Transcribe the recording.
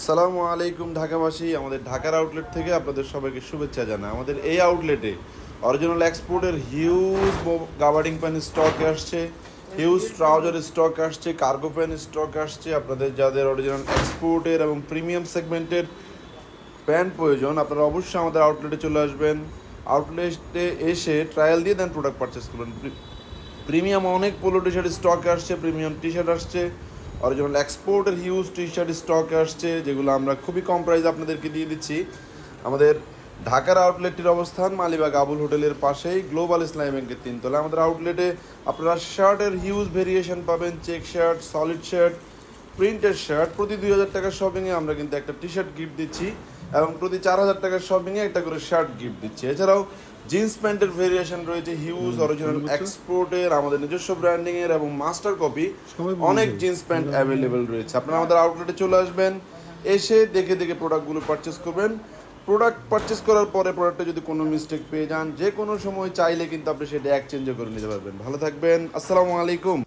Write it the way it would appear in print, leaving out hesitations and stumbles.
সালামু আলাইকুম ঢাকাবাসী, আমাদের ঢাকার আউটলেট থেকে আপনাদের সবাইকে শুভেচ্ছা জানাই। আমাদের এই আউটলেটে অরিজিনাল এক্সপোর্টের হিউজ গাবার্ডিং প্যান স্টক আসছে, হিউজ ট্রাউজার স্টক আসছে, কার্গো প্যান স্টক আসছে। আপনাদের যাদের অরিজিনাল এক্সপোর্টের এবং প্রিমিয়াম সেগমেন্টের প্যান্ট প্রয়োজন, আপনারা অবশ্যই আমাদের আউটলেটে চলে আসবেন। আউটলেটে এসে ট্রায়াল দিয়ে দেন প্রোডাক্ট পারচেস করুন। প্রিমিয়াম অনেক পোলো টি শার্ট স্টক আসছে, প্রিমিয়াম টি শার্ট আসছে, অরিজিনাল এক্সপোর্টের হিউজ টি শার্ট স্টক আসছে, যেগুলো আমরা খুবই কম প্রাইসে আপনাদেরকে দিয়ে দিচ্ছি। আমাদের ঢাকার আউটলেটটির অবস্থান মালিবাগ আবুল হোটেলের পাশেই, গ্লোবাল ইসলামী ব্যাংকের তিনতলা। আমাদের আউটলেটে আপনারা শার্টের হিউজ ভেরিয়েশন পাবেন, চেক শার্ট, সলিড শার্ট, প্রিন্টের শার্ট। প্রতি 2,000 টাকার শপিংয়ে আমরা কিন্তু একটা টি শার্ট গিফট দিচ্ছি এবং প্রতি 4,000 টাকার শপিংয়ে একটা করে শার্ট গিফট দিচ্ছি। এছাড়াও জিন্স প্যান্টের ভেরিয়েশন রয়েছে হিউজ, অরিজিনাল এক্সপোর্টের, আমাদের নিজস্ব ব্র্যান্ডিংয়ের এবং মাস্টার কপি অনেক জিন্স প্যান্ট অ্যাভেলেবেল রয়েছে। আপনারা আমাদের আউটলেটে চলে আসবেন, এসে দেখে দেখে প্রোডাক্টগুলো পারচেস করবেন। প্রোডাক্ট পারচেস করার পরে প্রোডাক্টে যদি কোনো মিস্টেক পেয়ে যান, যে কোনো সময় চাইলে কিন্তু আপনি সেটা এক্সচেঞ্জও করে নিতে পারবেন। ভালো থাকবেন, আসসালামু আলাইকুম।